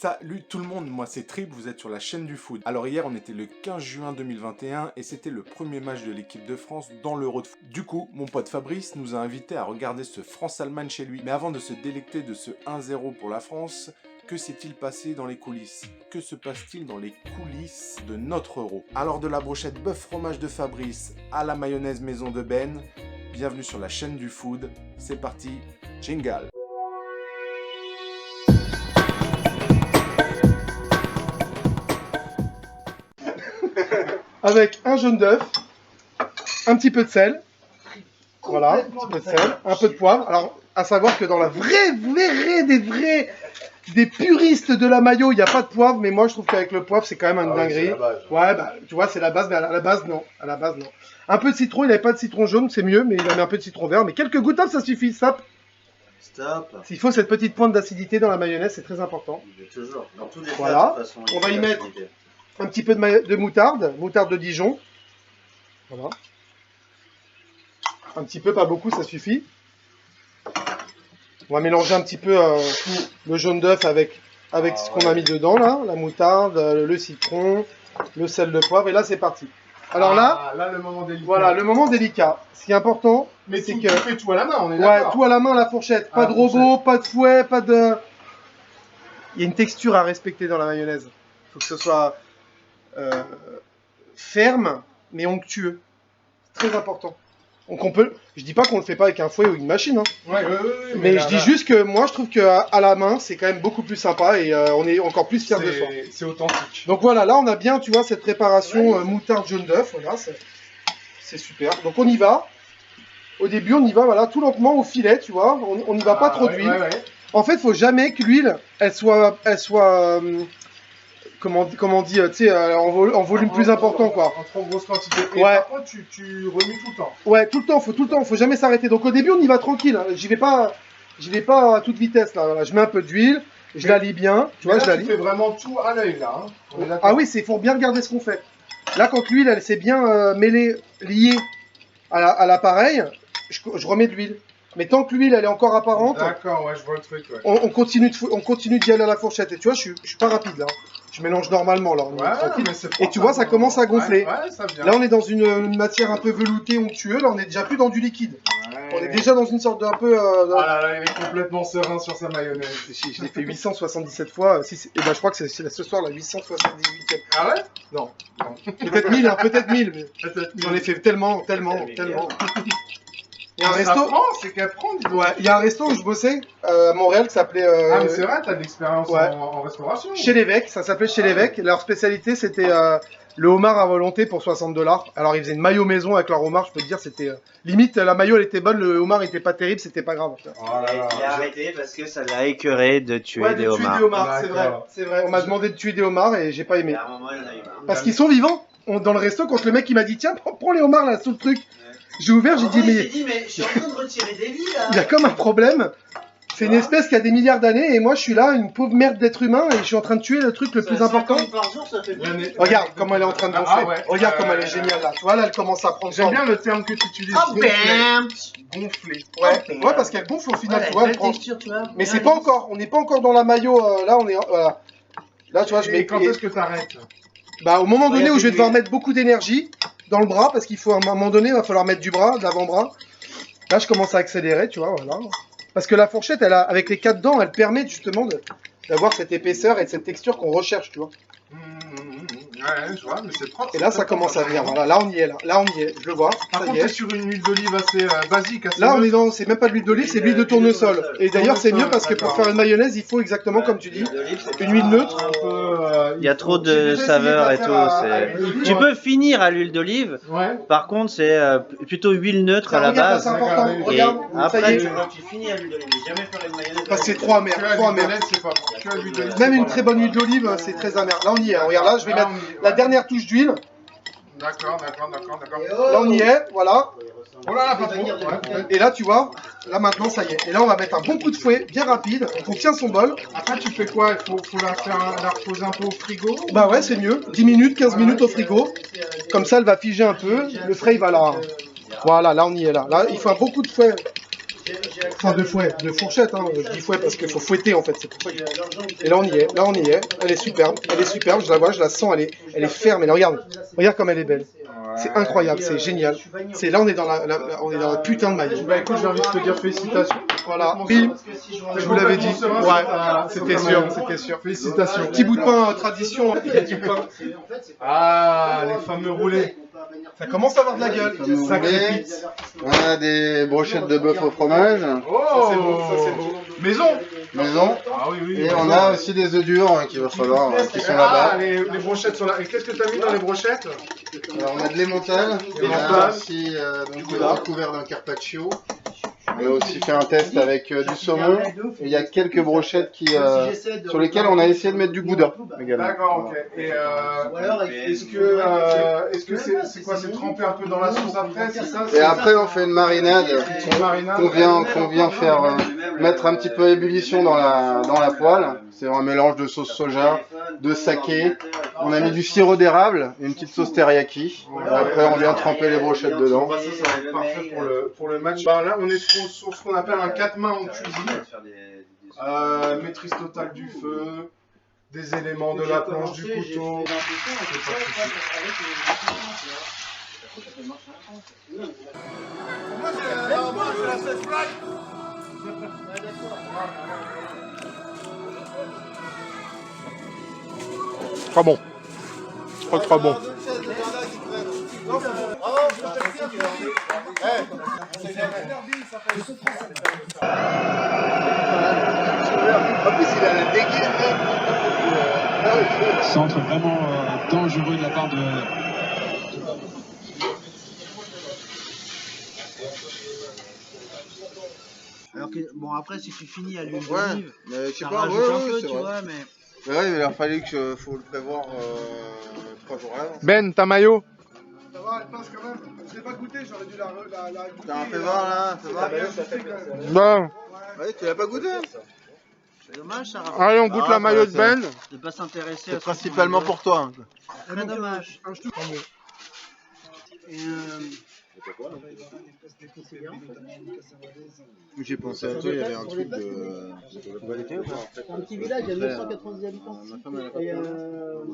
Salut tout le monde, moi c'est Trip, vous êtes sur la chaîne du foot. Alors hier on était le 15 juin 2021 et c'était le premier match de l'équipe de France dans l'Euro de foot. Du coup, mon pote Fabrice nous a invités à regarder ce France-Allemagne chez lui. Mais avant de se délecter de ce 1-0 pour la France, que s'est-il passé dans les coulisses? Que se passe-t-il dans les coulisses de notre Euro? Alors de la brochette bœuf fromage de Fabrice à la mayonnaise maison de Ben, bienvenue sur la chaîne du food. C'est parti, jingle. Avec un jaune d'œuf, un petit peu de sel, voilà, un petit peu de sel, un peu de poivre. Alors, à savoir que dans la des puristes de la mayo, il n'y a pas de poivre, mais moi je trouve qu'avec le poivre, c'est quand même une dinguerie. Ouais, bah, tu vois, c'est la base, mais à la base, non. Un peu de citron, il n'avait pas de citron jaune, c'est mieux, mais il a mis un peu de citron vert. Mais quelques gouttes, ça suffit, stop. S'il faut cette petite pointe d'acidité dans la mayonnaise, c'est très important. Toujours, dans tous les cas, voilà, de toute façon, on va y mettre un petit peu de moutarde de Dijon. Voilà. Un petit peu, pas beaucoup, ça suffit. On va mélanger un petit peu le jaune d'œuf avec ce qu'on a mis dedans, là. La moutarde, le citron, le sel de poivre. Et là, c'est parti. Alors là, le moment délicat. voilà, le moment délicat. Ce qui est important, mais c'est tu que... fais tout à la main, on est ouais, d'accord. tout à la main, à la fourchette. Pas de robot, pas de fouet, pas de... Il y a une texture à respecter dans la mayonnaise. Il faut que ce soit ferme, mais onctueux. C'est très important. Donc on peut... Je dis pas qu'on le fait pas avec un fouet ou une machine, hein. Ouais, mais je dis juste que moi, je trouve qu'à la main, c'est quand même beaucoup plus sympa et on est encore plus fiers de soi. C'est authentique. Donc voilà, là, on a bien, tu vois, cette préparation moutarde jaune d'œuf. Voilà, c'est super. Donc on y va. Au début, on y va, voilà, tout lentement au filet, tu vois. On n'y va pas trop d'huile. En fait, il faut jamais que l'huile, elle soit comment on dit, tu sais, en volume plus important, quoi. En trop grosse quantité. Et ouais. Par contre, tu remues tout le temps. Ouais, tout le temps, faut jamais s'arrêter. Donc au début, on y va tranquille. Hein. J'y vais pas à toute vitesse, là. Voilà. Je mets un peu d'huile, je la lie bien. Tu vois, je la lie. Tu fais vraiment tout à l'œil, là. Hein. Ah oui, faut bien regarder ce qu'on fait. Là, quand l'huile, elle s'est bien liée à l'appareil, je remets de l'huile. Mais tant que l'huile elle est encore apparente, d'accord, ouais, je vois le truc. Ouais. On continue d'y aller à la fourchette. Et tu vois, je suis pas rapide là. Je mélange normalement là. Et tu vois, ça commence à gonfler. Ouais, ça vient. Là, on est dans une matière un peu veloutée, onctueuse. Là, on est déjà plus dans du liquide. Ouais. On est déjà dans une sorte d'un peu. Ah là, il est complètement serein sur sa mayonnaise. Je l'ai fait 877 fois. Et ben, je crois que c'est ce soir la 878e. Ah ouais? Non. Peut-être 1000, hein, peut-être 1000. Mais j'en ai fait tellement. Il y a un resto. C'est qu'elle prend, ouais, il y a un resto où je bossais à Montréal qui s'appelait. Ah, mais c'est vrai, t'as de l'expérience en restauration. Chez l'évêque, ça s'appelait Chez l'évêque. Leur spécialité, c'était le homard à volonté pour 60 $. Alors, ils faisaient une mayo maison avec leur homard, je peux te dire, c'était. Limite, la mayo, elle était bonne, le homard était pas terrible, c'était pas grave. Il a arrêté parce que ça l'a écœuré de tuer des homards. C'est vrai. On m'a demandé de tuer des homards et j'ai pas aimé. À un moment, il en a eu marre. Parce qu'ils sont vivants. Dans le resto, quand le mec il m'a dit, tiens, prends les homards là, sous le truc. J'ai ouvert, j'ai dit, mais je suis en train de retirer des vies là. Il y a comme un problème. C'est une espèce qui a des milliards d'années et moi je suis là, une pauvre merde d'être humain et je suis en train de tuer le truc le plus important. Par jour, ça fait regarde comment elle est en train de gonfler. Ouais. Regarde comme elle est géniale là. Tu vois là, elle commence à prendre. J'aime bien le terme que tu utilises. Gonfler. Ouais, parce qu'elle gonfle au final, tu vois. Texture, tu vois. Mais c'est pas encore. On n'est pas encore dans la maillot. Là, on est. Voilà. Là, tu vois, je mets. Quand est-ce que t'arrêtes? Bah, au moment donné où je vais devoir mettre beaucoup d'énergie dans le bras, parce qu'il faut à un moment donné, il va falloir mettre du bras, de l'avant-bras. Là, je commence à accélérer, tu vois, voilà. Parce que la fourchette, avec les 4 dents, elle permet justement d'avoir cette épaisseur et cette texture qu'on recherche, tu vois. Ouais, je vois, mais c'est propre. Et là, ça commence à venir. Voilà, là, on y est, là, on y est. Je le vois. Par contre, t'es sur une huile d'olive assez basique. Là, on est dans, c'est même pas de l'huile d'olive, c'est de l'huile de tournesol. Et d'ailleurs, c'est mieux parce que pour faire une mayonnaise, il faut exactement comme tu dis, une huile neutre. Il y a trop de saveurs et tout. Tu peux finir à l'huile d'olive. Par contre, c'est plutôt huile neutre à la base. Et après, tu finis à l'huile d'olive. Jamais faire une mayonnaise. Parce que c'est trop amer. Même une très bonne huile d'olive, c'est très amer. Là, on y est. Regarde, là, je vais mettre la dernière touche d'huile. D'accord. Là, on y est, voilà. Oh là là, pas trop. Et là, tu vois, là maintenant, ça y est. Et là, on va mettre un bon coup de fouet, bien rapide. On tient son bol. Après, tu fais quoi? Il faut la reposer un peu au frigo? Bah ouais, c'est mieux. 10 minutes, 15 minutes au frigo. Comme ça, elle va figer un peu. Le frais, il va là. Voilà, là, on y est là. Là, il faut un bon coup de fouet. Enfin, de fouet, de fourchette, hein. Je dis fouet parce qu'il faut fouetter en fait. C'est pour ça que... Et là on y est, là on y est. Elle est superbe, je la vois, je la sens, elle est ferme. Et là, regarde comme elle est belle. C'est incroyable, c'est génial. C'est là on est dans on est dans la putain de maillot. Bah écoute, j'ai envie de te dire félicitations. Voilà, oui, je vous l'avais dit. Ouais, c'était sûr. Félicitations. Petit bout de pain tradition. Il y a du pain. Ah, les fameux roulés. Ça commence à avoir de la gueule. Ça crépite. On a des brochettes de bœuf au fromage, Oh, Ça c'est beau, ça c'est beau. Maison. maison. Ah oui, oui. Et on a aussi des œufs durs hein, qu'il va falloir, qui sont là-bas. Ah, les brochettes sont là. Et qu'est-ce que tu as mis dans les brochettes? Alors on a de l'emmental, on a aussi recouvert d'un carpaccio. On a aussi fait un test avec du saumon. Et il y a quelques brochettes sur lesquelles on a essayé de mettre du gouda également. D'accord, ok. Et est-ce que c'est quoi? C'est trempé un peu dans la sauce après, c'est ça? Et après on fait une marinade Une marinade. qu'on vient faire mettre un petit peu à ébullition dans la poêle. C'est un mélange de sauce soja, de saké. On a mis du sirop d'érable, une petite sauce teriyaki. Et après on vient tremper les brochettes dedans. Bah, ça va être parfait pour le match. Bah, là, on est sur ce qu'on appelle un 4 mains en cuisine. Maîtrise totale du feu, des éléments de la planche, du couteau. Très bon. Très bon. En plus il a la dégaine. Centre vraiment dangereux de la part de... Alors que, bon, après, si tu finis à l'huile Ouais, d'olive, mais je sais ça pas, rajoute un peu, c'est tu vrai. vois, mais... Mais ouais, il a fallu que faut le prévoir 3 jours avant. Ben, ta maillot. Ça va, elle passe quand même. Je l'ai pas goûté, j'aurais dû la goûter. T'as un fais voir là, fais voir. Ben, Ouais, tu l'as pas goûté? C'est dommage, ça allez, on goûte la maillot de Ben. de pas s'intéresser à C'est ce principalement qu'on pour toi. veut. Très dommage. Un ch'tou. Et, J'ai pensé à toi, il y avait un truc de... Un petit village, il y a 990 habitants. Ma femme, elle a pas